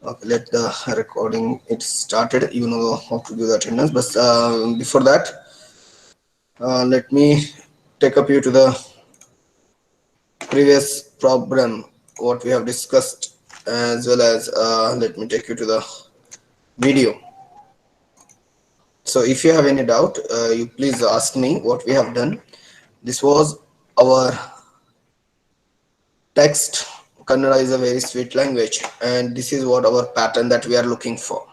Okay, let the recording it started. You know how to do the attendance, but before that, let me take up you to the previous problem what we have discussed, as well as let me take you to the video. So if you have any doubt, you please ask me what we have done. This was our text. Kannada is a very sweet language, and this is what our pattern that we are looking for.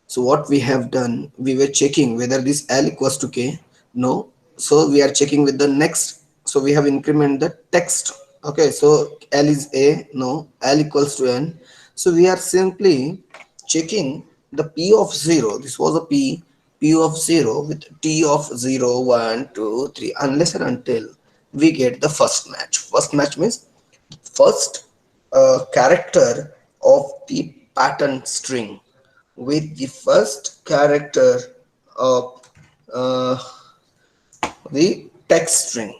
So what we have done, we were checking whether this L equals to K. No. So we are checking with the next. So we have increment the text. Okay. So L is A. No. L equals to N. So we are simply checking the P of 0. This was a P. P of 0 with T of 0, 1, 2, 3. Unless and until we get the first match. First match means first character of the pattern string with the first character of uh, the text string.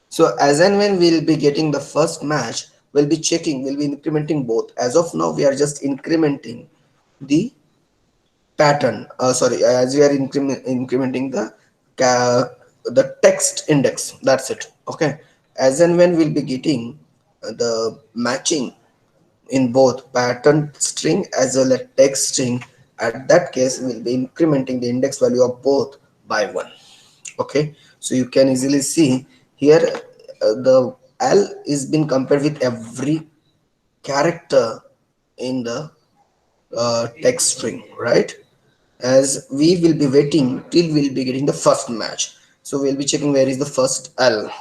So as and when we'll be getting the first match, we'll be checking, we'll be incrementing both. As of now, we are just incrementing the pattern. Sorry, as we are incrementing the text index. That's it. Okay. As and when we'll be getting the matching in both pattern string as well as text string, at that case we'll be incrementing the index value of both by 1. Okay, so you can easily see here the L is been compared with every character in the text string, right? As we will be waiting till we'll be getting the first match, so we'll be checking where is the first L.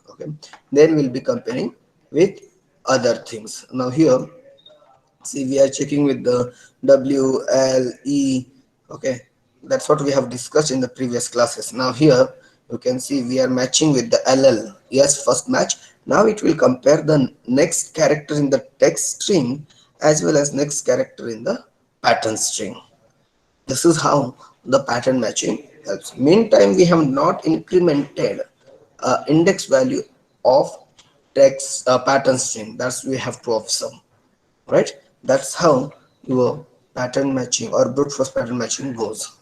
Okay, then we'll be comparing with other things. Now here, see, we are checking with the W, L, E. Okay, that's what we have discussed in the previous classes. Now here you can see we are matching with the LL. Yes, first match. Now it will compare the next character in the text string as well as next character in the pattern string. This is how the pattern matching helps. Meantime, we have not incremented index value of text pattern string. That's we have to observe, right? That's how your pattern matching or brute force pattern matching goes.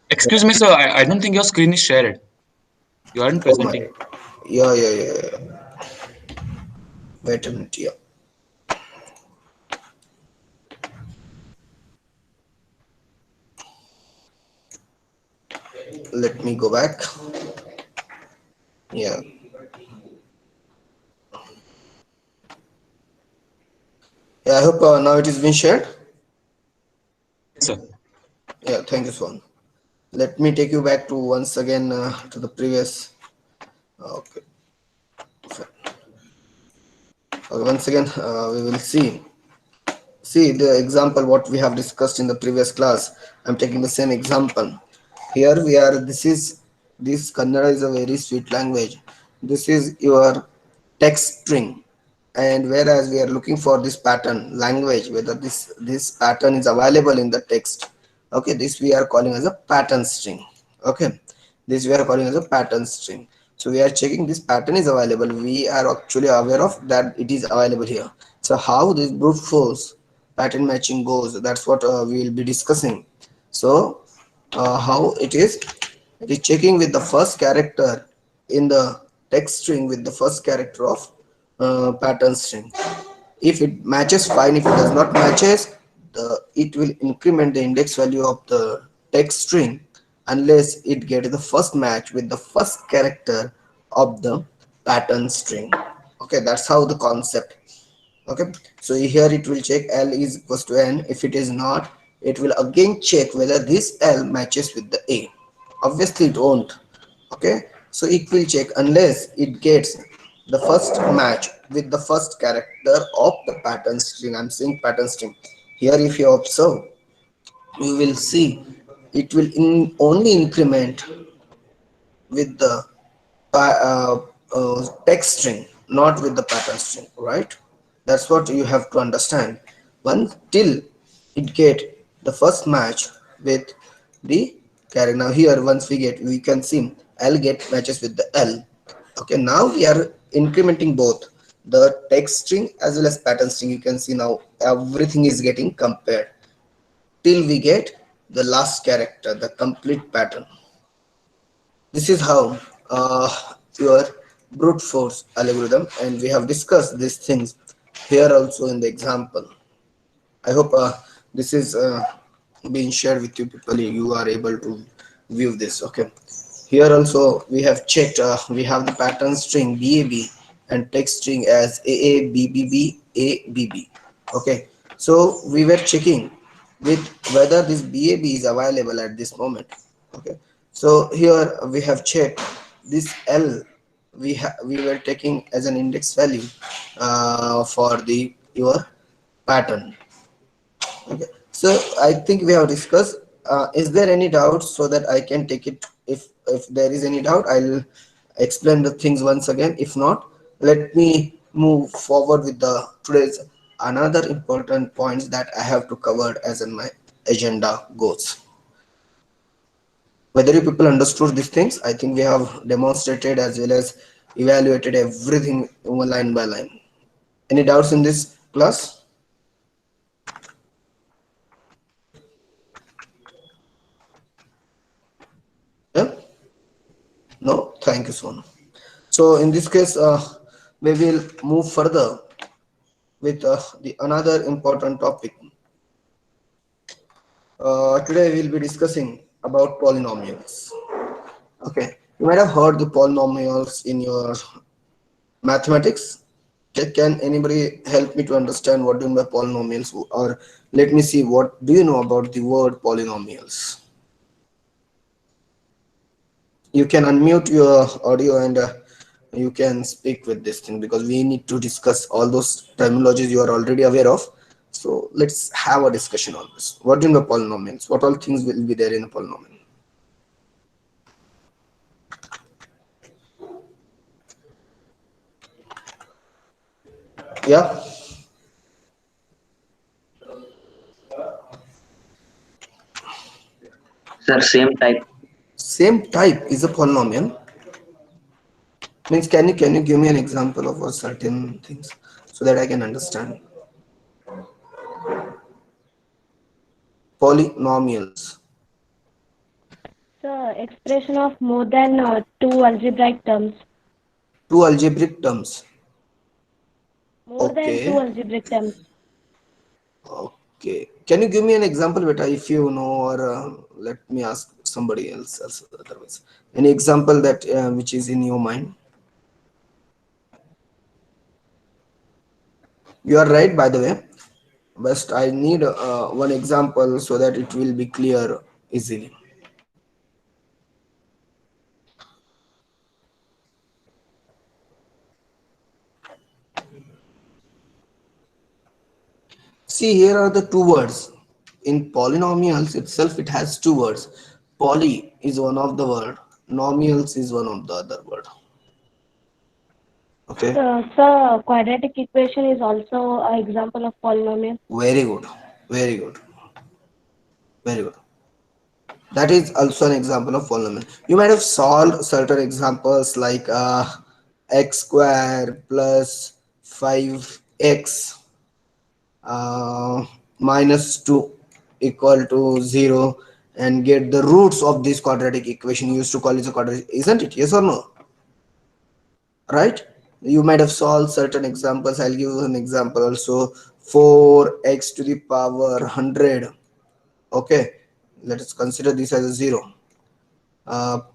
Excuse me, sir. I don't think your screen is shared. You aren't Oh my, presenting. yeah. Wait a minute, yeah. Let me go back. Yeah, yeah. I hope now it is being shared. Yes, sir. Yeah, thank you, Swan. Let me take you back to once again to the previous. Okay, once again we will see the example what we have discussed in the previous class. I'm taking the same example. Here we are, this Kannada is a very sweet language. This is your text string, and whereas we are looking for this pattern language, whether this pattern is available in the text. Okay, this we are calling as a pattern string. Okay, this we are calling as a pattern string. So we are checking this pattern is available, we are actually aware of that it is available here. So how this brute force pattern matching goes, that's what we will be discussing. So how it is checking with the first character in the text string with the first character of pattern string. If it matches, fine. If it does not matches, it will increment the index value of the text string unless it gets the first match with the first character of the pattern string. Okay, that's how the concept. Okay, so here it will check L is equals to N. If it is not, it will again check whether this L matches with the A. Obviously it won't. Okay, so it will check unless it gets the first match with the first character of the pattern string. I'm saying pattern string here. If you observe, you will see it will only increment with the text string, not with the pattern string, right? That's what you have to understand. Until it get the first match with the carry. Now here, once we can see L get matches with the L. Okay, now we are incrementing both the text string as well as pattern string. You can see now everything is getting compared till we get the last character, the complete pattern. This is how your brute force algorithm, and we have discussed these things here also in the example. I hope this is being shared with you people. You are able to view this. Okay. Here also we have checked. We have the pattern string BAB and text string as AABBB ABB. Okay. So we were checking with whether this BAB is available at this moment. Okay. So here we have checked this L. We were taking as an index value for the your pattern. Okay. So I think we have discussed. Is there any doubt so that I can take it? If there is any doubt, I'll explain the things once again. If not, let me move forward with the today's another important points that I have to cover as in my agenda goes. Whether you people understood these things, I think we have demonstrated as well as evaluated everything line by line. Any doubts in this class? Yeah. No, thank you so much. So in this case, we will move further with the another important topic. Today we will be discussing about polynomials. Okay, you might have heard the polynomials in your mathematics. Can anybody help me to understand what do you mean by polynomials, or let me see what do you know about the word polynomials? You can unmute your audio and you can speak with this thing because we need to discuss all those terminologies you are already aware of. So let's have a discussion on this. What in the polynomials? What all things will be there in a polynomial? Yeah, Sir, same type. same type is a polynomial. Means can you give me an example of a certain things so that I can understand polynomials? So, expression of more than two algebraic terms. Two algebraic terms. More than two Okay. algebraic terms. Okay. Can you give me an example, beta, if you know, or let me ask somebody else, otherwise. Any example that which is in your mind? You are right, by the way. But I need one example so that it will be clear easily. See, here are the two words. In polynomials itself, it has two words. Poly is one of the word. Nomials is one of the other word. Okay. So, quadratic equation is also an example of polynomial. Very good. Very good. Very good. That is also an example of polynomial. You might have solved certain examples like x square plus 5x minus 2 equal to 0 and get the roots of this quadratic equation. You used to call it a quadratic, isn't it? Yes or no? Right? You might have solved certain examples. I'll give you an example also. 4x to the power 100. Okay, let us consider this as a 0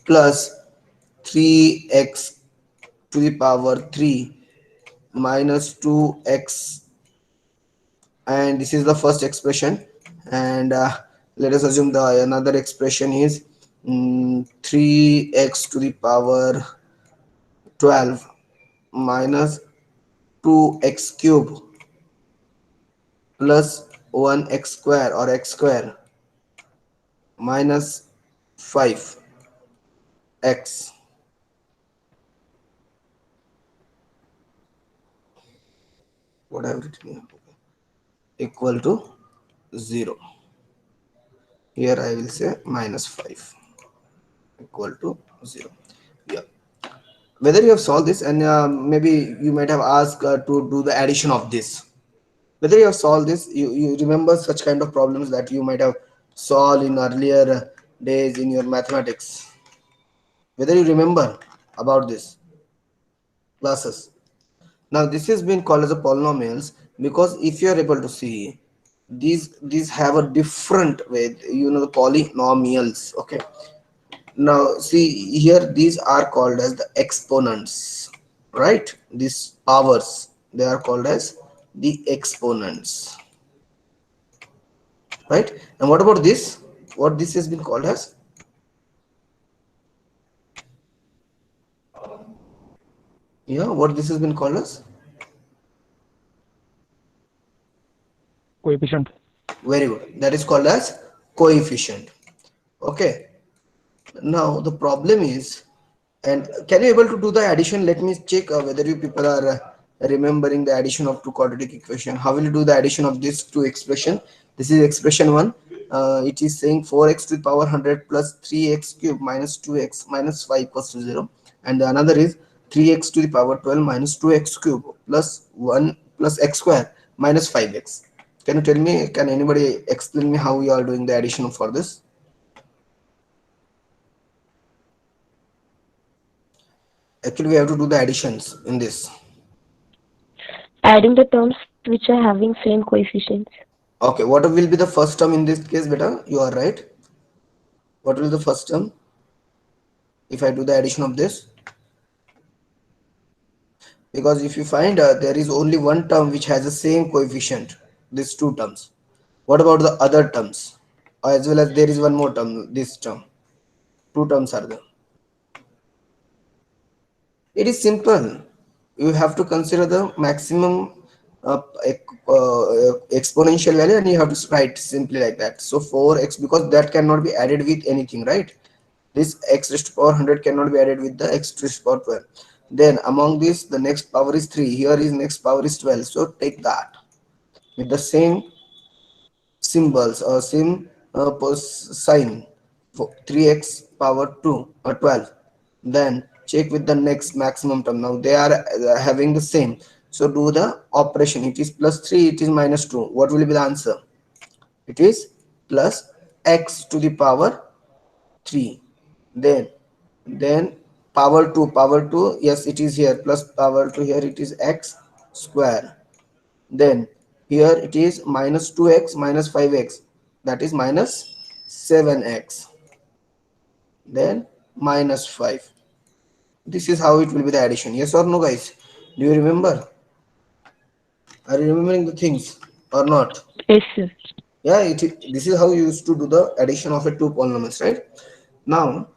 plus 3x to the power 3 minus 2x, and this is the first expression, and let us assume the another expression is 3x to the power 12 minus 2x cube plus 1x square or x square minus 5x, what I have written here, equal to 0. Here I will say minus 5 equal to 0. Yeah. whether you have solved this, and maybe you might have asked to do the addition of this. Whether you have solved this, you remember such kind of problems that you might have solved in earlier days in your mathematics. Whether you remember about this classes. Now this has been called as a polynomials because if you are able to see these have a different way, you know, the polynomials. Okay, now see here, these are called as the exponents, right? These powers, they are called as the exponents, right? And what about this? What this has been called as? Yeah, what this has been called as? Coefficient. Very good. That is called as coefficient. Okay. Now the problem is, and can you able to do the addition? Let me check whether you people are remembering the addition of two quadratic equation. How will you do the addition of these two expression? This is expression one. It is saying 4x to the power 100 plus 3x cube minus 2x minus 5 equals to 0. And the another is 3x to the power 12 minus 2x cube plus 1 plus x square minus 5x. Can you tell me, can anybody explain me how you are doing the addition for this? Actually, we have to do the additions in this. Adding the terms which are having same coefficients. Okay, what will be the first term in this case, beta? You are right. What will be the first term if I do the addition of this? Because if you find there is only one term which has the same coefficient, these two terms. What about the other terms? As well as there is one more term, this term. Two terms are there. It is simple. You have to consider the maximum exponential value and you have to write simply like that. So 4x, because that cannot be added with anything, right? This x raised to power 100 cannot be added with the x raised to power 12. Then among this, the next power is 3. Here is next power is 12. So take that with the same symbols or same sign for 3x power 2 or 12. Then check with the next maximum term. Now they are having the same, so do the operation. It is plus 3, it is minus 2. What will be the answer? It is plus x to the power 3. Then power 2, yes, it is here, plus power 2, here it is x square. Then here it is minus 2x minus 5x, that is minus 7x, then minus 5. This is how it will be the addition. Yes or no, guys? Do you remember? Are you remembering the things or not? Yes, sir. Yeah, this is how you used to do the addition of a two polynomials, right? Now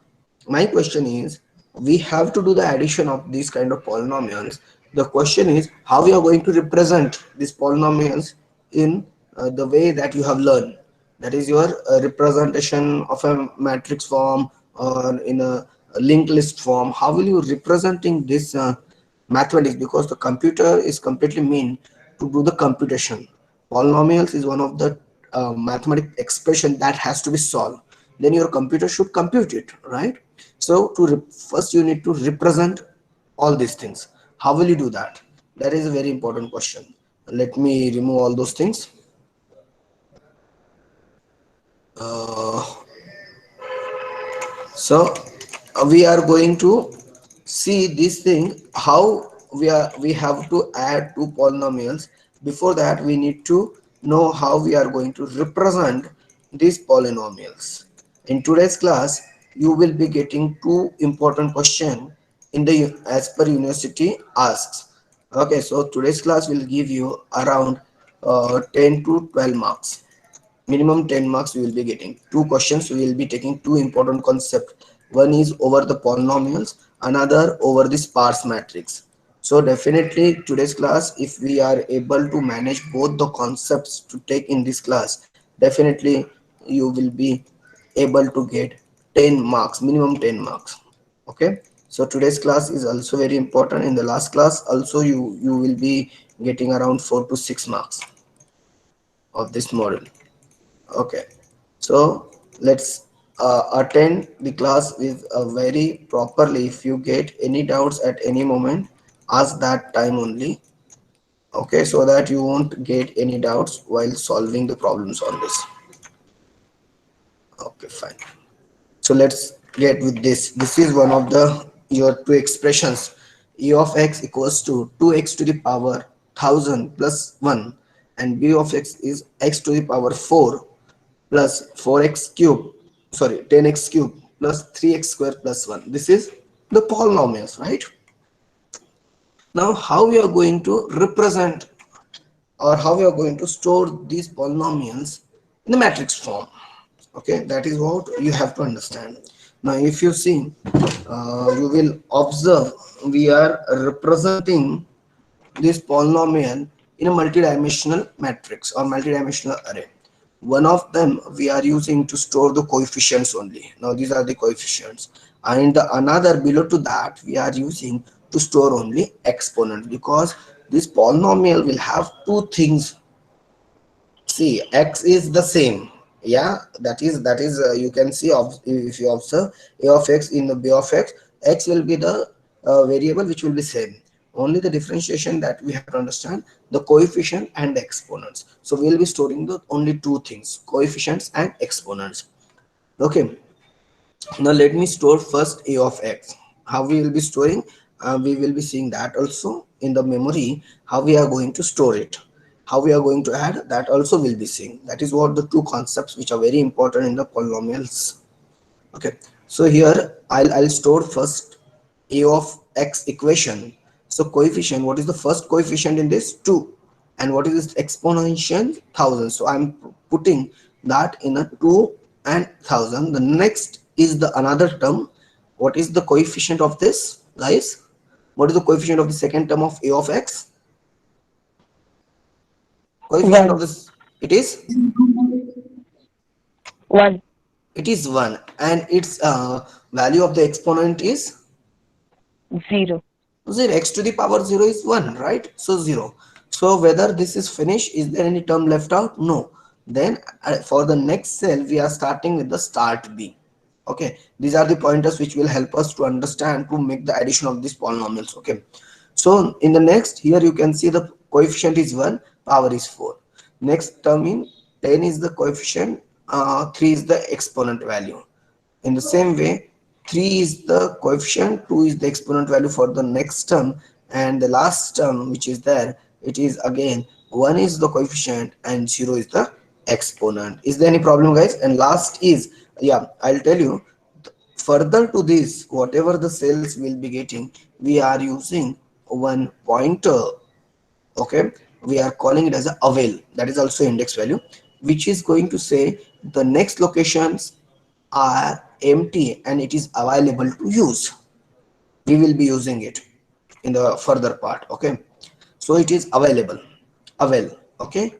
my question is, we have to do the addition of these kind of polynomials. The question is how we are going to represent these polynomials in the way that you have learned. That is your representation of a matrix form or in a linked list form. How will you representing this mathematics? Because the computer is completely meant to do the computation. Polynomials is one of the mathematical expression that has to be solved. Then your computer should compute it, right? So first you need to represent all these things. How will you do that? That is a very important question. Let me remove all those things. uh, so we are going to see this thing, how we have to add two polynomials. Before that we need to know how we are going to represent these polynomials. In today's class you will be getting two important questions in the as per university asks. Okay, so today's class will give you around 10 to 12 marks. Minimum 10 marks we will be getting. Two questions, we will be taking two important concepts. One is over the polynomials, another over the sparse matrix. So definitely today's class, if we are able to manage both the concepts to take in this class, definitely you will be able to get 10 marks, minimum 10 marks. Okay, so today's class is also very important. In the last class also you will be getting around 4 to 6 marks of this model. Okay, so let's attend the class with very properly. If you get any doubts at any moment, ask that time only. Okay, so that you won't get any doubts while solving the problems on this. Okay, fine. So let's get with this. This is one of the your two expressions. E of x equals to 2x to the power 1000 plus 1, and b of x to the power 4 plus 4x cube, sorry, 10x cube plus 3x square plus 1. This is the polynomials, right? Now how we are going to represent, or how we are going to store these polynomials in the matrix form? Okay, that is what you have to understand. Now if you see, you will observe we are representing this polynomial in a multidimensional matrix or multidimensional array. One of them we are using to store the coefficients only. Now these are the coefficients, and the another below to that we are using to store only exponent, because this polynomial will have two things. See, x is the same. Yeah, that is you can see if you observe a of x in the b of x will be the variable which will be same. Only the differentiation that we have to understand, the coefficient and the exponents. So we will be storing the only two things, coefficients and exponents. Okay, now let me store first a of x. How we will be storing, we will be seeing that also in the memory, how we are going to store it, how we are going to add, that also will be seeing. That is what the two concepts which are very important in the polynomials. Okay, so here I'll store first a of x equation. So coefficient, what is the first coefficient in this? 2. And what is this exponential? 1000. So I'm putting that in a 2 and 1000. The next is the another term. What is the coefficient of this, guys? What is the coefficient of the second term of a of x? Coefficient of One. this, it is One. 1, and its value of the exponent is Zero. 0. X to the power 0 is 1, right? So 0. So whether this is finished, is there any term left out? No. Then for the next cell we are starting with the start b. Okay, these are the pointers which will help us to understand to make the addition of these polynomials. Okay, so in the next, here you can see the coefficient is 1, power is 4. Next term in 10 is the coefficient, 3 is the exponent value. In the same way, 3 is the coefficient, 2 is the exponent value for the next term, and the last term which is there, it is again 1 is the coefficient and 0 is the exponent. Is there any problem, guys? And last is, yeah, I'll tell you, further to this, whatever the cells will be getting, we are using one pointer. Okay, we are calling it as a avail, that is also index value, which is going to say the next locations are empty and it is available to use. We will be using it in the further part. Okay, so it is available, avail. Okay,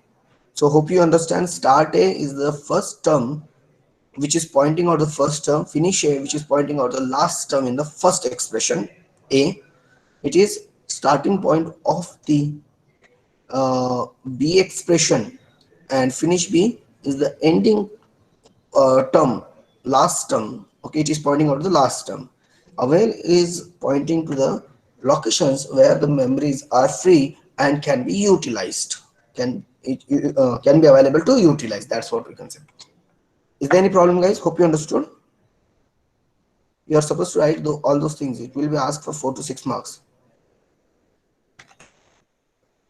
so hope you understand. Start a is the first term which is pointing out the first term, finish a which is pointing out the last term in the first expression a. It is starting point of the b expression, and finish b is the ending term, last term. Okay, it is pointing out the last term. Avail is pointing to the locations where the memories are free and can be utilized, can be available to utilize. That's what we can say. Is there any problem, guys? Hope you understood. You are supposed to write all those things. It will be asked for 4 to 6 marks.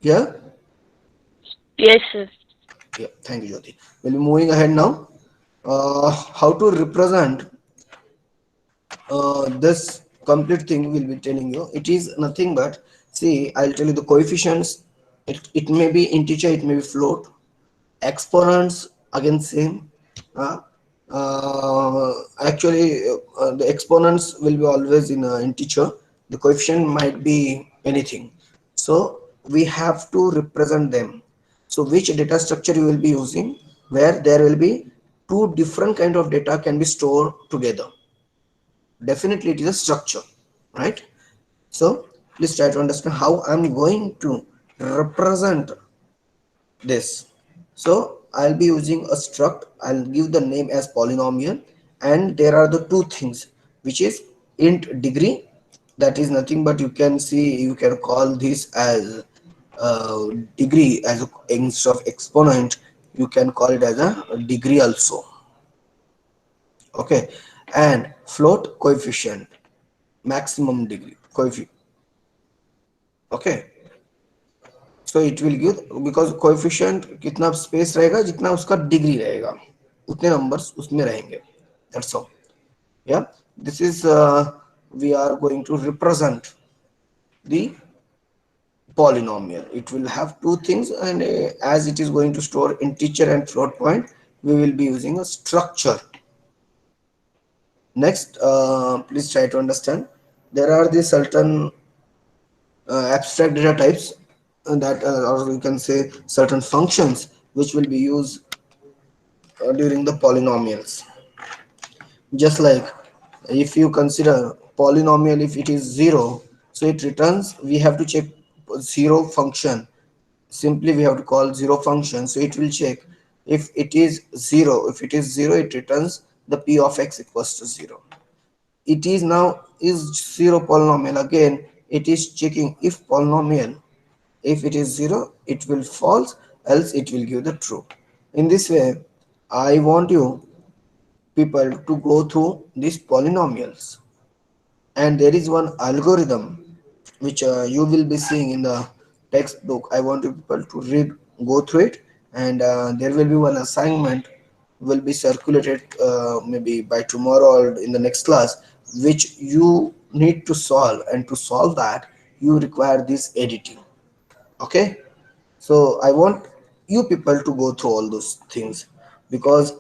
Yeah. Yes, sir. Yeah, thank you, Jyoti. We'll be moving ahead now. How to represent this complete thing will be telling you. It is nothing but, see, I'll tell you the coefficients. It may be integer, it may be float. Exponents again same. uh, Actually, the exponents will be always in integer. The coefficient might be anything, so we have to represent them. So which data structure you will be using, where there will be two different kind of data can be stored together? Definitely it is a structure, right? So please try to understand how I'm going to represent this. So I'll be using a struct, I'll give the name as polynomial, and there are the two things, which is int degree, that is nothing but you can see, you can call this as degree as a, instead of exponent you can call it as a degree also. Okay, and float coefficient, maximum degree coefficient. Okay, so it will give, because coefficient कितना space रहेगा जितना उसका degree रहेगा उतने numbers उसमें रहेंगे. That's all. Yeah, this is we are going to represent the polynomial. It will have two things, and as it is going to store integer and float point, we will be using a structure. Next, please try to understand. There are the certain abstract data types that, or you can say certain functions which will be used during the polynomials. Just like if you consider polynomial, if it is 0, so it returns, we have to check zero function. Simply we have to call zero function, so it will check if it is 0. If it is 0, it returns the p of x equals to 0. It is now is 0 polynomial, again it is checking if polynomial, if it is 0 it will false, else it will give the true. In this way I want you people to go through these polynomials, and there is one algorithm which you will be seeing in the textbook. I want you people to read, go through it, and there will be one assignment will be circulated maybe by tomorrow or in the next class, which you need to solve, and to solve that you require this editing. Okay, so I want you people to go through all those things, because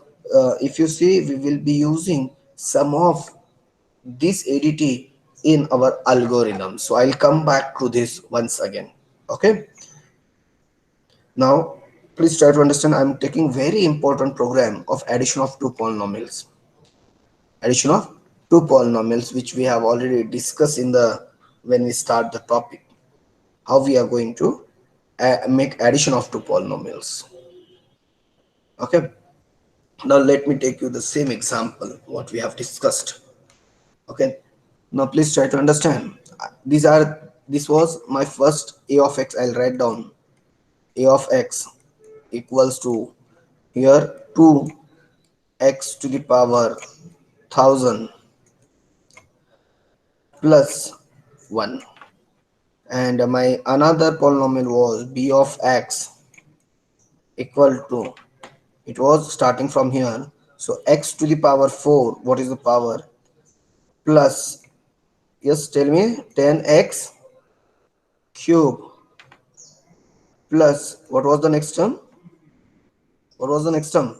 if you see we will be using some of this ADT in our algorithm. So I'll come back to this once again. Okay, now please try to understand, I'm taking very important program of addition of two polynomials. Addition of two polynomials, which we have already discussed in the, when we start the topic, how we are going to make addition of two polynomials. Okay, now let me take you the same example what we have discussed. Okay, now please try to understand, these are, this was my first a of x. I'll write down a of x equals to here 2x to the power 1000 plus 1, and my another polynomial was b of x equal to, it was starting from here, so x to the power 4, what is the power, plus, yes tell me, 10x cube plus, what was the next term, what was the next term,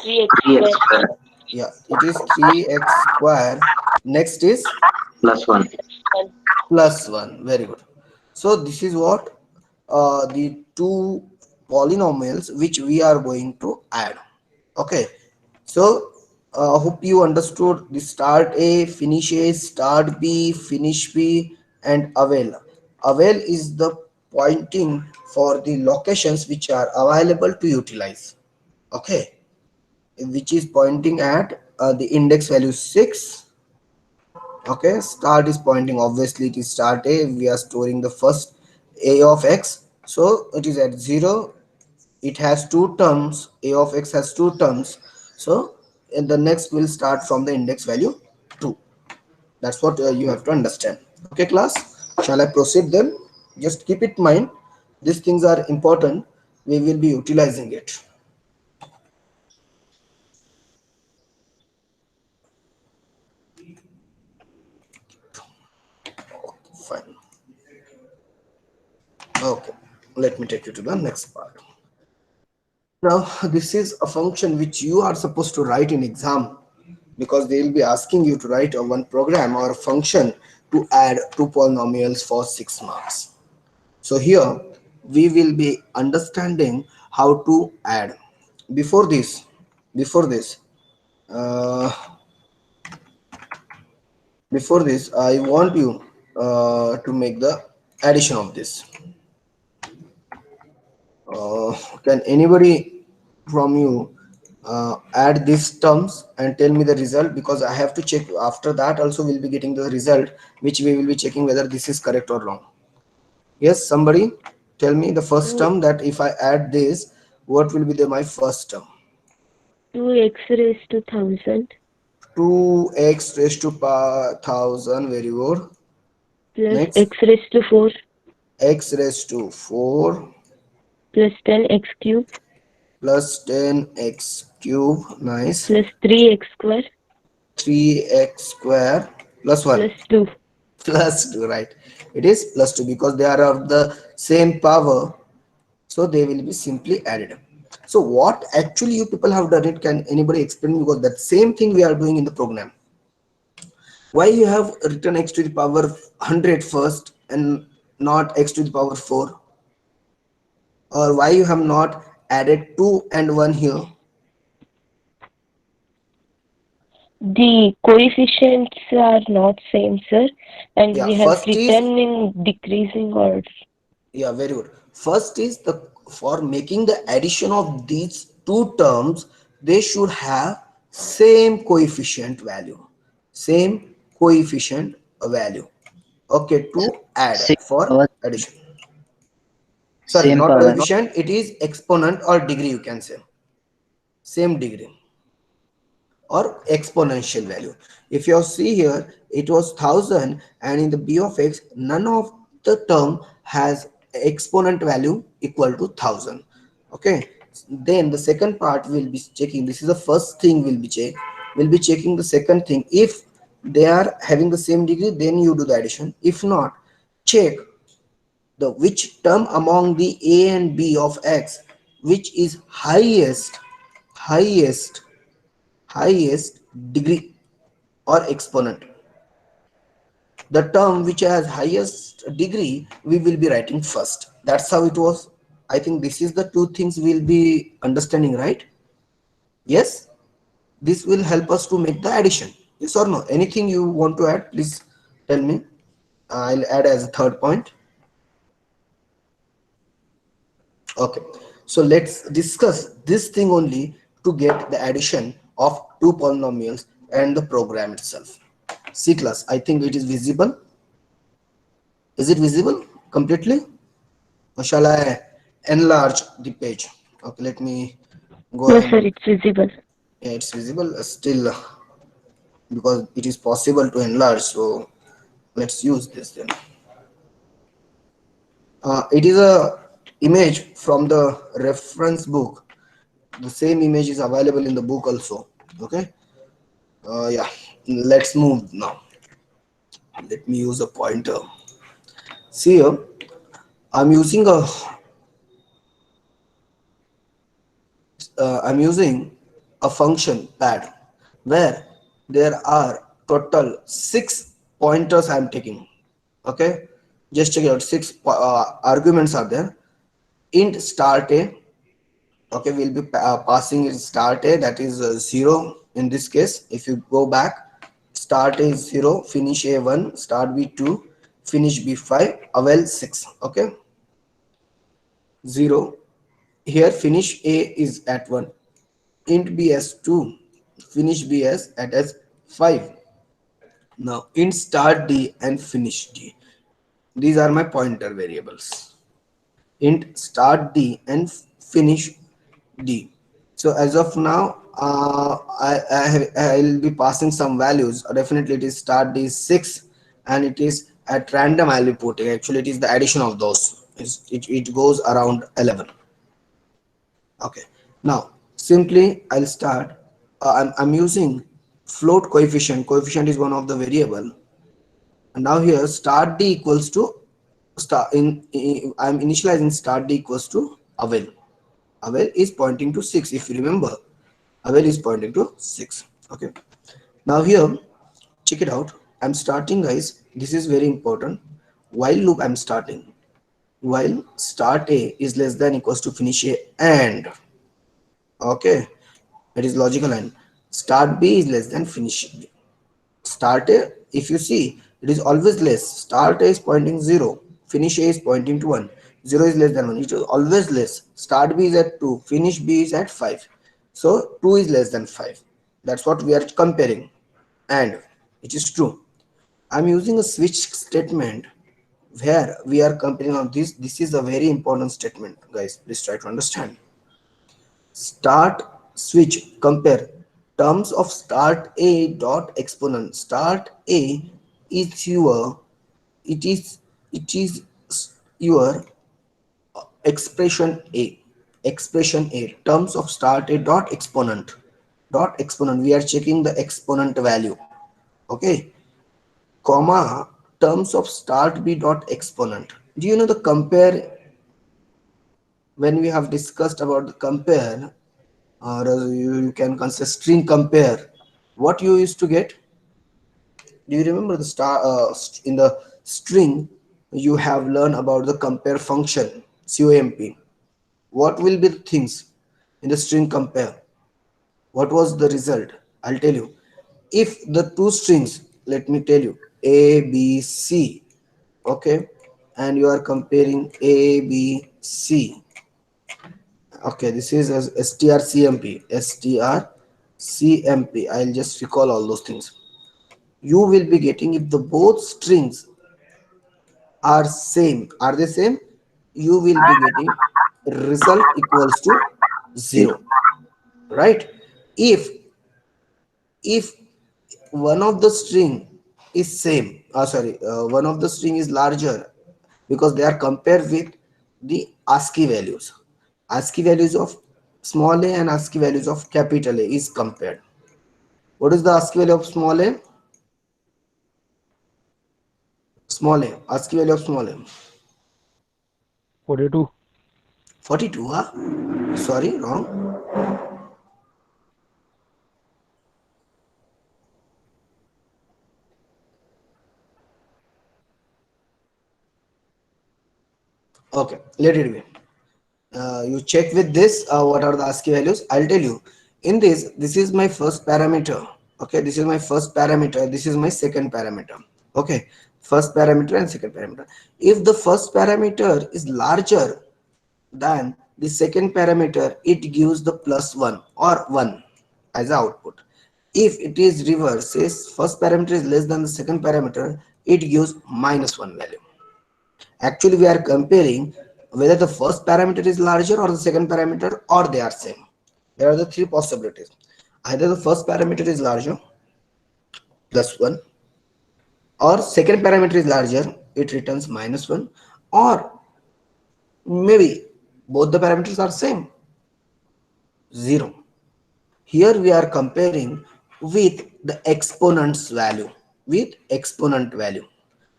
3x 3x square square yeah it is 3x square, next is plus 1. plus plus 1. Very good. So this is what the two polynomials which we are going to add. Okay, so hope you understood the start a, finish a, start b, finish b, and avail. Avail is the pointing for the locations which are available to utilize. Okay, which is pointing at the index value 6. Okay, start is pointing, obviously it is start a, we are storing the first a of x, so it is at 0. It has two terms, a of x has two terms, so the next will start from the index value 2. That's what you have to understand. Okay class, shall I proceed then? Just keep it in mind, these things are important, we will be utilizing it. Fine. Okay, let me take you to the next part. Now, this is a function which you are supposed to write in exam, because they will be asking you to write a one program or a function to add two polynomials for 6 marks. So here we will be understanding how to add. Before this, before this, uh, before this, I want you to make the addition of this. Can anybody from you add these terms and tell me the result, because I have to check after that also we'll be getting the result, which we will be checking whether this is correct or wrong. Yes, somebody tell me the first Two term, that if I add this, what will be the my first term? 2x raised to 1000 2x raised to power 1000, very good. plus Next, x raised to 4 x raised to 4 plus 10x cube plus 10x cube, nice. plus 3x square 3x square plus 1 plus 2. plus 2, right? It is plus 2 because they are of the same power, so they will be simply added. So what actually you people have done it, can anybody explain? Because that same thing we are doing in the program. Why you have written x to the power 100 first and not x to the power 4? Or why you have not added 2 and 1 here? The coefficients are not same, sir, and Yeah, we have first is, written in decreasing order. yeah, very good. First is the, for making the addition of these two terms, they should have same coefficient value. Same coefficient value. Okay, to add Same for power, addition. Sorry, same not power, no? coefficient, it is exponent or degree, you can say. Same degree or exponential value. If you see here, it was 1000, and in the b of x, none of the term has exponent value equal to 1000. Okay, then the second part will be checking. This is the first thing will be check. We'll be checking the second thing. If they are having the same degree, then you do the addition. If not, check the which term among the a and b of x, which is highest highest degree or exponent. The term which has highest degree we will be writing first. That's how it was. I think this is the two things we'll be understanding, right? Yes, this will help us to make the addition. Yes or no? Anything you want to add, please tell me. I'll add as a third point. Okay, so let's discuss this thing only to get the addition of two polynomials and the program itself. C class, I think it is visible. Is it visible completely? Or shall I enlarge the page? Okay, let me go No, sir, and, it's visible. yeah, it's visible still, because it is possible to enlarge. So let's use this then. It is a image from the reference book. The same image is available in the book also. Okay. Yeah. Let's move now. Let me use a pointer. See here, I'm using a I'm using a function pad where there are total 6 pointers I'm taking. Okay, just check it out. Six arguments are there. Int start a. Okay, we'll be passing in start a, that is 0 in this case. If you go back, start a is 0, finish a 1, start b 2, finish b 5, avel 6. Okay, 0 here, finish a is at 1, int b as 2, finish b as at as 5. Now int start d and finish d, these are my pointer variables. Int start d and finish d. So as of now, I'll be passing some values. Definitely it is start d is 6, and it is at random I'll be putting. Actually it is the addition of those. It goes around 11. Okay, now simply I'll start. I'm using float coefficient. Coefficient is one of the variable. And now here start d equals to start in I'm initializing start d equals to avel. Avel is pointing to 6. If you remember, avel is pointing to 6. Okay. Now here, check it out. I'm starting, guys. This is very important. While loop I'm starting. While start a is less than equals to finish a, and okay, it is logical, and start b is less than finish b. Start a, if you see, it is always less. Start a is pointing 0, finish a is pointing to 1. 0 is less than 1, it is always less. Start b is at 2, finish b is at 5. So 2 is less than 5. That's what we are comparing. And it is true. I'm using a switch statement where we are comparing on this. This is a very important statement, guys. Please try to understand. Start, switch, compare. Terms of start A dot exponent. Start A is your, it is, it is your expression A. Expression A. Terms of start A dot exponent. Dot exponent. We are checking the exponent value. Okay. Comma. Terms of start B dot exponent. Do you know the compare? When we have discussed about the compare, or you can consider string compare, what you used to get? Do you remember the star in the string you have learned about the compare function, comp? What will be the things in the string compare? What was the result? I'll tell you. If the two strings, let me tell you, a b c, okay, and you are comparing a b c, okay, this is as strcmp, strcmp. I'll just recall all those things. You will be getting, if the both strings are same, are they same, you will be getting result equals to 0, right? If if one of the string is same, sorry, one of the string is larger, because they are compared with the ASCII values. ASCII values of small a and ASCII values of capital A is compared. What is the ASCII value of small a? Small a, ASCII value of small a. 42. 42, huh? Sorry, wrong. Okay, let it be. You check with this, what are the ASCII values. I'll tell you. In this is my first parameter. Okay, this is my first parameter, this is my second parameter. Okay, first parameter and second parameter. If the first parameter is larger than the second parameter, it gives the +1 or 1 as output. If it is reverse, says first parameter is less than the second parameter, it gives -1 value. Actually, we are comparing whether the first parameter is larger or the second parameter, or they are same. There are the three possibilities. Either the first parameter is larger, +1, or second parameter is larger, it returns -1, or maybe both the parameters are same, 0. Here we are comparing with the exponent's value, with exponent value.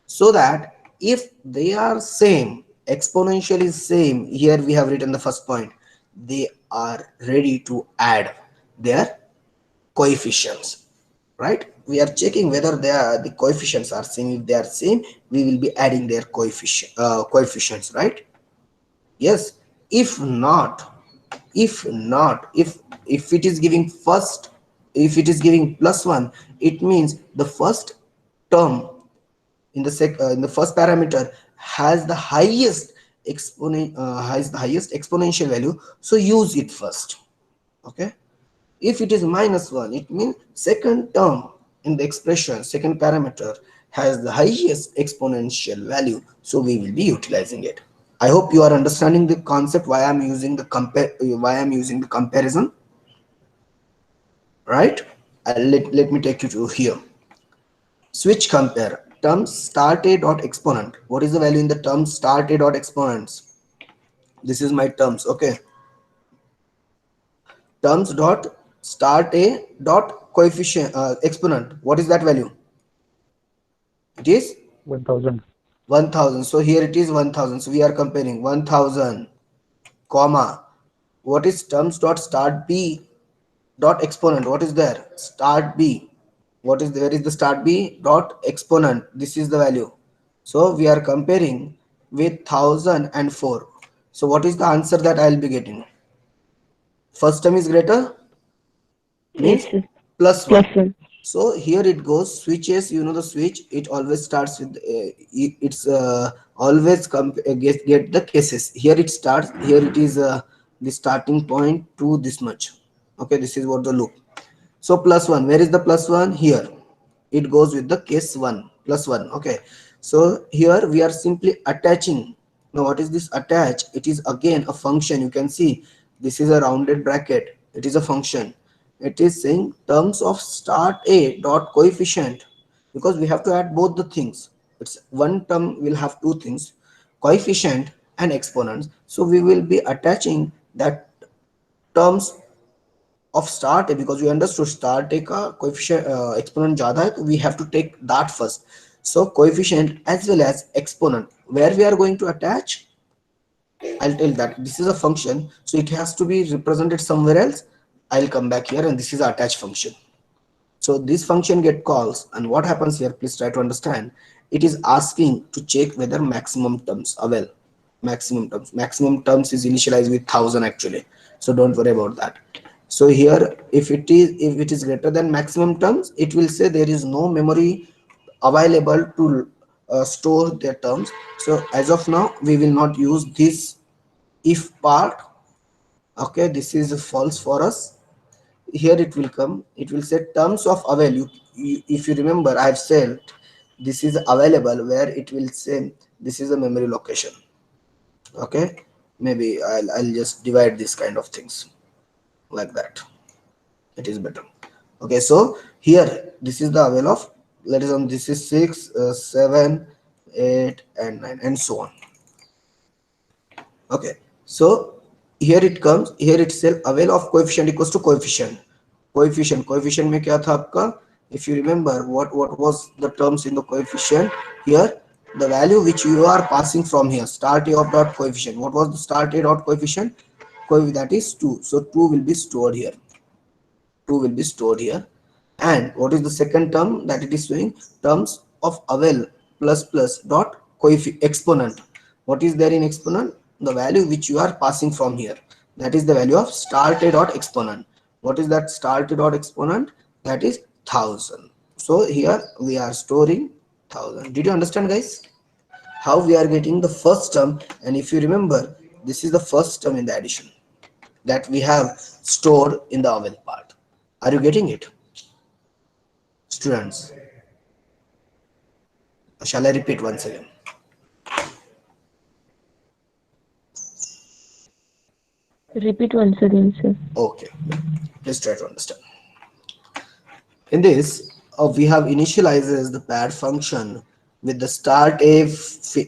So that if they are same, exponential is same, here we have written the first point, they are ready to add their coefficients, right? We are checking whether they are, the coefficients are same. If they are same, we will be adding their coefficients, right? Yes. If not, if it is giving first, if it is giving +1, it means the first term in the in the first parameter has the highest exponential value, so use it first. Okay. If it is -1, it means second term in the expression, second parameter has the highest exponential value, so we will be utilizing it. I hope you are understanding the concept, why I'm using the comparison, right? Let me take you to here. Switch compare. Term start a dot exponent. What is the value in the term start a dot exponents? This is my terms. Okay. Terms dot start a dot coefficient exponent. What is that value? It is 1000. 1000. So here it is 1000. So we are comparing 1000, comma. What is terms dot start b dot exponent? What is there? Start b. What is there? Is the start b dot exponent? This is the value. So we are comparing with 1004. So what is the answer that I will be getting? First term is greater, Yes, means sir. +1. +1. So here it goes switches. You know the switch, it always starts with it's always get the cases. Here it starts, here it is the starting point to this much. Okay, this is what the loop. So plus 1, where is the plus 1? Here. It goes with the case 1, plus 1. Okay, so here we are simply attaching. Now what is this attach? It is again a function. You can see this is a rounded bracket. It is a function. It is saying terms of start a dot coefficient, because we have to add both the things. It's one term will have two things, coefficient and exponents. So we will be attaching that terms of start a, because we understood start a का coefficient exponent ज़्यादा है, तो we have to take that first. So coefficient as well as exponent, where we are going to attach, I'll tell that this is a function, so it has to be represented somewhere else. I'll come back here, and this is attach function. So this function get calls, and what happens here, please try to understand. It is asking to check whether maximum terms avail. Maximum terms is initialized with 1000 actually, so don't worry about that. So here if it is greater than maximum terms, it will say there is no memory available to store their terms. So as of now we will not use this if part. Okay, this is false for us. Here it will come, it will say terms of avail. If you remember, I have said this is available, where it will say this is a memory location. Okay, maybe I'll just divide this kind of things like that, it is better. Okay, so here this is the avail of, let us on, this is 6 7 8 and 9 and so on. Okay, so here it comes, here itself avail of coefficient equals to coefficient. Coefficient में क्या था आपका? If you remember, what was the terms in the coefficient? Here the value which you are passing from here, start a of dot coefficient. What was the start a dot coefficient? That is 2. So 2 will be stored here. 2 will be stored here. And what is the second term that it is showing? Terms of avail plus plus dot exponent. What is there in exponent? The value which you are passing from here, that is the value of start a dot exponent. What is that start a dot exponent? That is 1000. So here we are storing 1000. Did you understand, guys, how we are getting the first term? And if you remember, this is the first term in the addition that we have stored in the avail part. Are you getting it, students? Shall I repeat once again? Repeat once again, sir. Okay, let's try to understand. In this, we have initializes the pad function with the start a,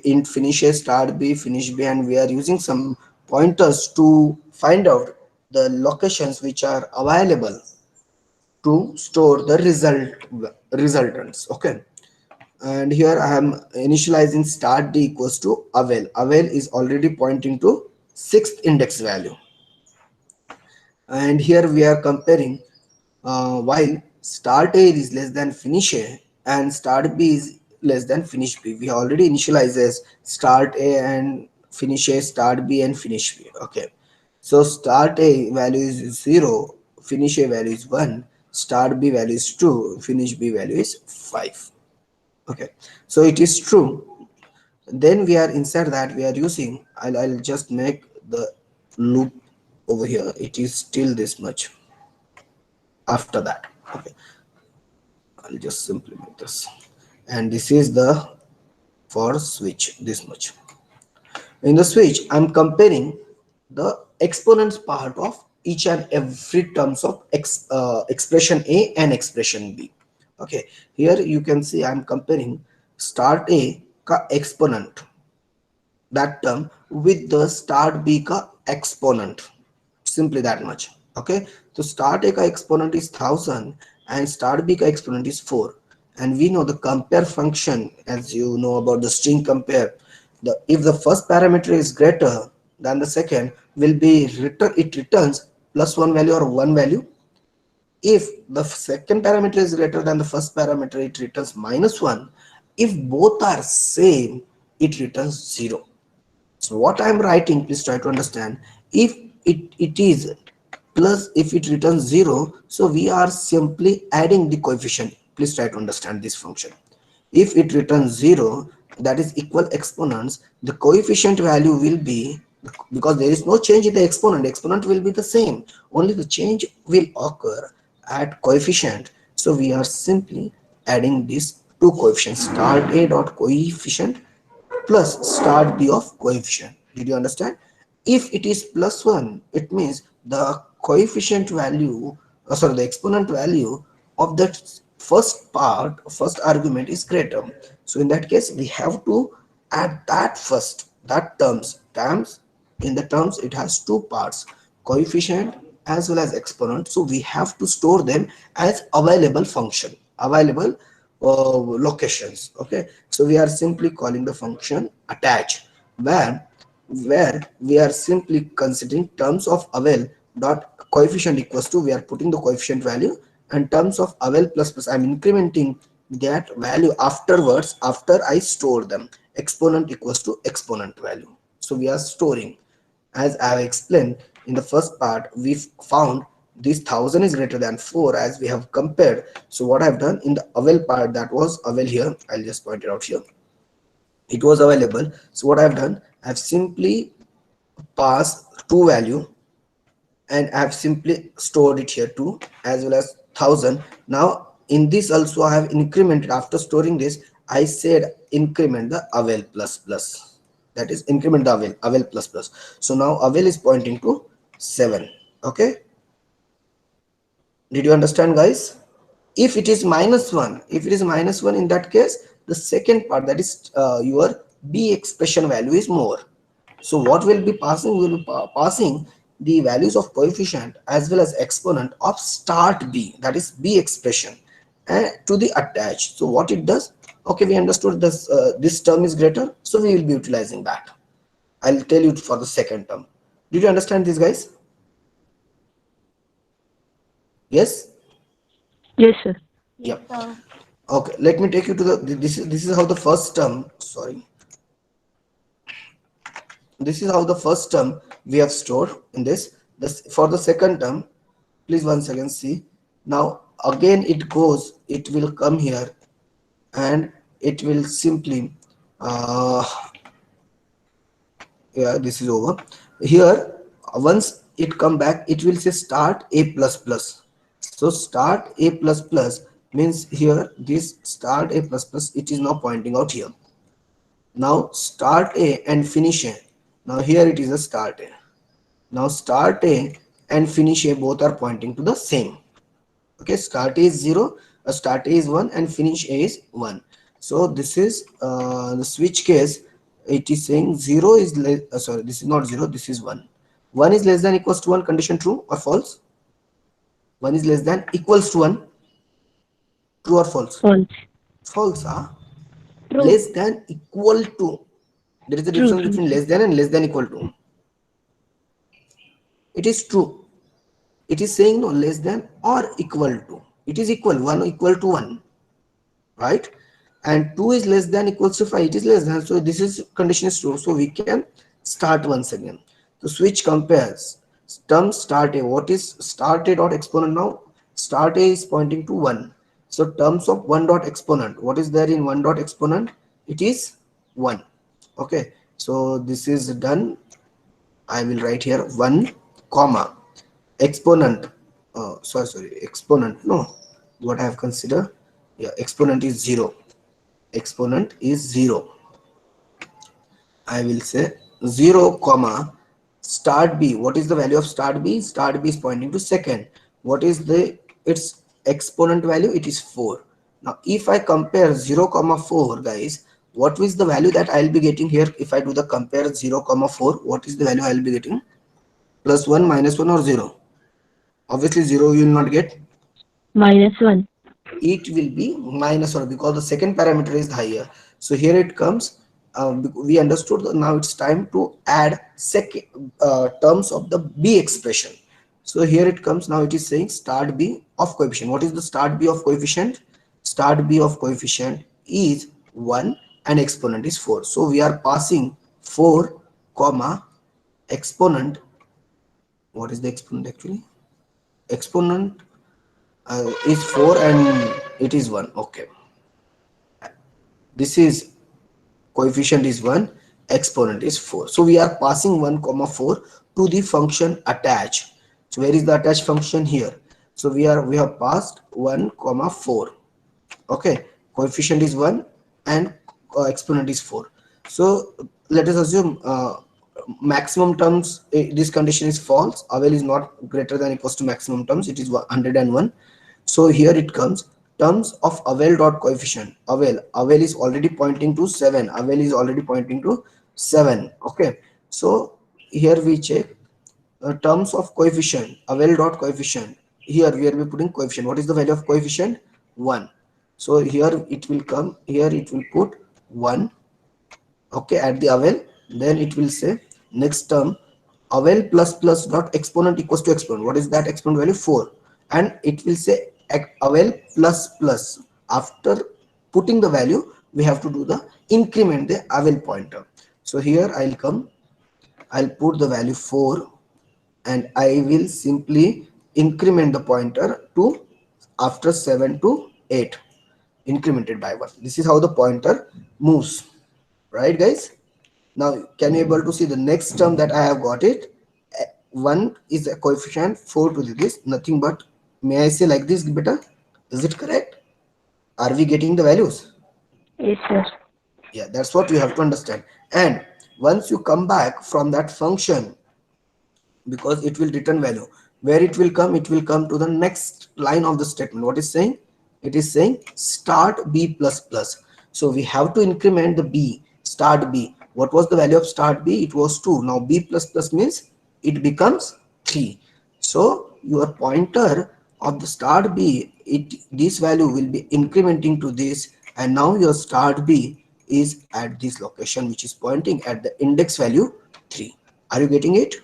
int finish a, start b, finish b, and we are using some pointers to find out the locations which are available to store the resultants. Okay, and here I am initializing start d equals to avail. Avail is already pointing to 6th index value. And here we are comparing while start a is less than finish a and start b is less than finish b. We already initializes start a and finish a, start b and finish b. Okay, so start a value is 0, finish a value is 1, start b value is 2, finish b value is 5. Okay, so it is true. Then we are inside that we are using, I'll just make the loop over here. It is still this much. After that, okay, I'll just simply make this, and this is the for switch, this much. In the switch, I'm comparing the exponents part of each and every terms of expression a and expression b. Okay, here you can see I'm comparing start a ka exponent, that term, with the start b ka exponent, simply that much. Okay, so start a ka exponent is 1000 and start b ka exponent is 4, and we know the compare function, as you know about the string compare, if the first parameter is greater than the second, will be it returns plus 1 value or 1 value. If the second parameter is greater than the first parameter, it returns -1. If both are same, it returns 0. So what I am writing, please try to understand. If it is plus, if it returns 0, so we are simply adding the coefficient. Please try to understand this function. If it returns 0, that is equal exponents, the coefficient value will be because there is no change in the exponent will be the same, only the change will occur at coefficient. So we are simply adding these two coefficients, start a dot coefficient plus start b of coefficient. Did you understand? If it is plus 1, it means the coefficient value, sorry, the exponent value of that first part, first argument is greater. So in that case, we have to add that first, that terms. In the terms, it has two parts, coefficient as well as exponent. So we have to store them as available function, available locations. Okay, so we are simply calling the function attach, where we are simply considering terms of avail dot coefficient equals to, we are putting the coefficient value, and terms of avail plus plus, I'm incrementing that value afterwards after I store them, exponent equals to exponent value. So we are storing, as I have explained in the first part, we found this 1000 is greater than 4 as we have compared. So what I have done in the avail part, that was avail here, I'll just point it out here, it was available. So what I've done, I've simply passed two value and I've simply stored it here too, as well as 1000. Now in this also I have incremented, after storing this I said increment the avail plus plus, that is increment the avail plus plus. So now avail is pointing to 7. Okay, did you understand, guys? If it is minus 1, if it is minus 1, in that case the second part, that is your b expression value is more. So what will be passing, we will be passing the values of coefficient as well as exponent of start b, that is b expression, to the attached. So what it does, okay, we understood this, this term is greater, so we will be utilizing that. I'll tell you for the second term. Did you understand this, guys? Yes. Yes, sir. Yes, Yep. sir. Okay, let me take you to the, this is how the first term, sorry, this is how the first term we have stored in this. For the second term, please once again see. Now again it goes, it will come here and it will simply yeah, this is over here. Once it come back, it will say start a plus plus. So start a plus plus means here this start a plus plus, it is now pointing out here. Now start a and finish a, now here it is a start a. Now start a and finish a both are pointing to the same. Okay, start a is 0, start a is 1 and finish a is 1. So this is the switch case, it is saying 0 is sorry, this is not 0, this is 1. 1 is less than equals to 1, condition true or false? 1 is less than equals to 1, true or false? False. False. Huh? True. Less than equal to, there is a True, difference true, between sir. less than and less than equal to. It is true. It is saying no, less than or equal to, it is equal, 1 equal to 1, right? And 2 is less than equals to 5, it is less than, so this is condition is true. So we can start once again. So switch compares term start a, what is start a dot exponent? Now start a is pointing to 1, so terms of 1 dot exponent, what is there in 1 dot exponent? It is 1. Okay, so this is done. I will write here 1 comma exponent, sorry, exponent, no, what I have considered, yeah, exponent is 0, exponent is 0. I will say 0 comma start b. What is the value of start b? Start b is pointing to second. What is the its exponent value? It is 4. Now if I compare 0 comma 4, guys, what is the value that I'll be getting here? If I do the compare 0 comma 4, what is the value I'll be getting? Plus 1, minus 1 or 0? Obviously 0 you will not get, -1. it will be minus 1 because the second parameter is higher. So here it comes, we understood. Now it's time to add second terms of the b expression. So here it comes, now it is saying start b of coefficient. What is the start b of coefficient? Start b of coefficient is 1 and exponent is 4. So we are passing 4 comma exponent. What is the exponent actually? Exponent is 4 and it is 1. Okay, this is coefficient is 1 exponent is 4. So we are passing 1 comma 4 to the function attach. So where is the attach function? Here. So we have passed 1 comma 4. Okay, coefficient is 1 and exponent is 4. So let us assume maximum terms, this condition is false. Avel is not greater than equals to maximum terms, it is 101. So here it comes terms of Avel dot coefficient. Avel is already pointing to 7. Avel is already pointing to 7. Okay, so here we check terms of coefficient. Avel dot coefficient. Here we are putting coefficient. What is the value of coefficient? 1. So here it will come, here it will put 1. Okay, at the Avel. Then it will say next term Avel plus plus dot exponent equals to exponent. What is that exponent value? 4. And it will say Avel plus plus. After putting the value, we have to do the increment the Avel pointer. So here I'll come, I'll put the value 4 and I will simply increment the pointer to after 7 to 8, incremented by 1. This is how the pointer moves, right guys? Now can you able to see the next term that I have got it? 1 is a coefficient, 4 to this, nothing but, may I say like this beta? Is it correct? Are we getting the values? Yes, sir. Yeah, that's what you have to understand. And once you come back from that function, because it will return value, where it will come, it will come to the next line of the statement. What is saying? It is saying start b plus plus. So we have to increment the b, start b. What was the value of start b? It was 2. Now b plus plus means it becomes 3. So your pointer of the start b, this value will be incrementing to this, and now your start b is at this location, which is pointing at the index value 3. Are you getting it?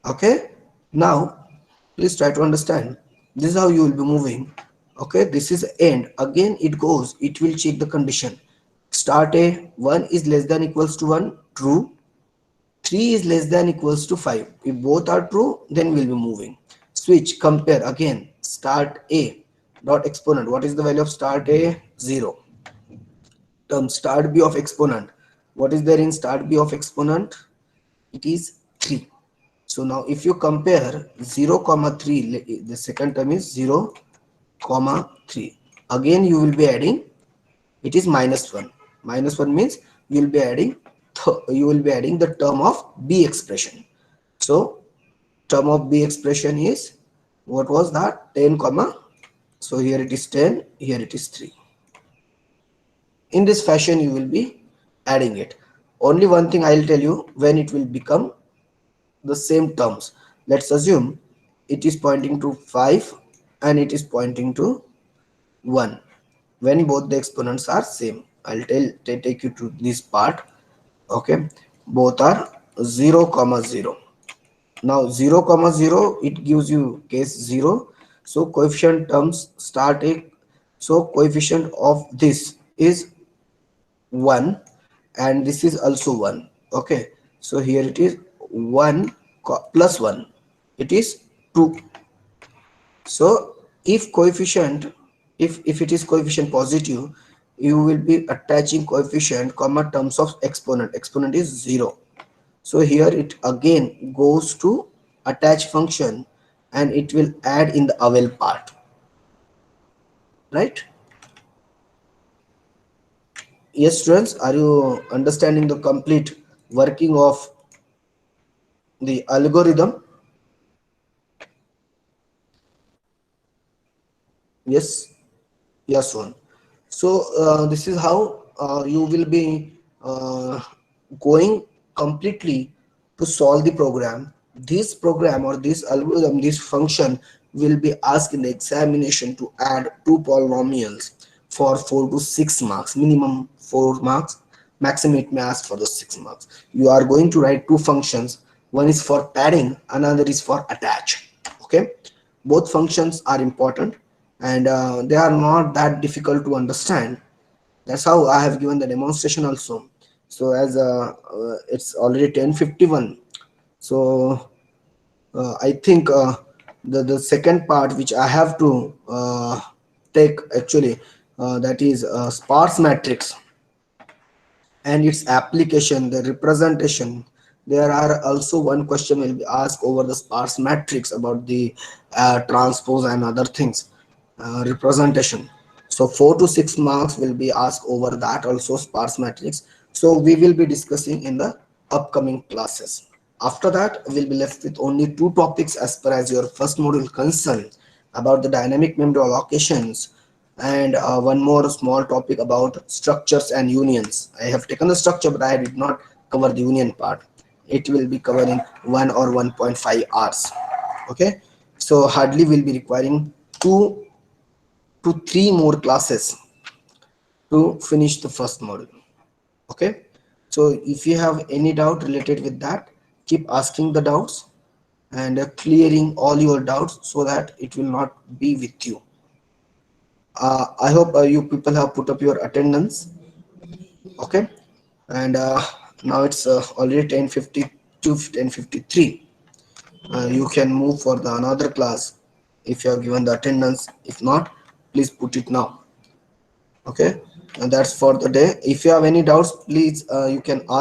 Okay, now please try to understand. This is how you will be moving. Okay, this is end. Again it goes, it will check the condition. Start a 1 is less than equals to 1, true. 3 is less than equals to 5. If both are true, then we'll be moving. Switch, compare again. Start a dot exponent. What is the value of start a? 0. Term start b of exponent. What is there in start b of exponent? It is 3. So now if you compare 0 comma 3, the second term is 0 comma 3. Again you will be adding, it is minus 1. Minus 1 means you will be adding the term of b expression. So term of b expression is, what was that? 10 comma, so here it is 10, here it is 3. In this fashion you will be adding it. Only one thing I will tell you, when it will become the same terms. Let's assume it is pointing to 5 and it is pointing to 1. When both the exponents are same, I'll take you to this part. Okay, both are 0 comma 0. Now 0 comma 0, it gives you case 0. So coefficient terms start a, so coefficient of this is 1 and this is also 1. Okay, so here it is 1 plus 1, it is 2. So if coefficient, if it is coefficient positive, you will be attaching coefficient comma terms of exponent. Exponent is 0. So here it again goes to attach function and it will add in the Avel part, right? Yes students, are you understanding the complete working of the algorithm? Yes, yes one. So this is how you will be going completely to solve the program. This program or this algorithm, this function will be asked in the examination to add two polynomials for 4 to 6 marks, minimum 4 marks, maximum it may ask for the 6 marks. You are going to write two functions. One is for padding, another is for attach. Okay, both functions are important and they are not that difficult to understand. That's how I have given the demonstration also. So as it's already 10:51, so I think the second part which I have to take actually, that is sparse matrix. and its application, the representation. There are also one question will be asked over the sparse matrix about the transpose and other things, representation. So 4 to 6 marks will be asked over that also sparse matrix. So we will be discussing in the upcoming classes. After that, we'll be left with only two topics as per as your first module concern about the dynamic memory allocations and one more small topic about structures and unions. I have taken the structure, but I did not cover the union part. It will be covered in 1 or 1.5 hours. Okay, so hardly will be requiring 2 to 3 more classes to finish the first module. Okay, so if you have any doubt related with that, keep asking the doubts and clearing all your doubts so that it will not be with you. I hope you people have put up your attendance. Okay, and now it's already 10:52, 10:53. You can move for the another class if you have given the attendance. If not, please put it now. Okay, and that's for the day. If you have any doubts, please you can ask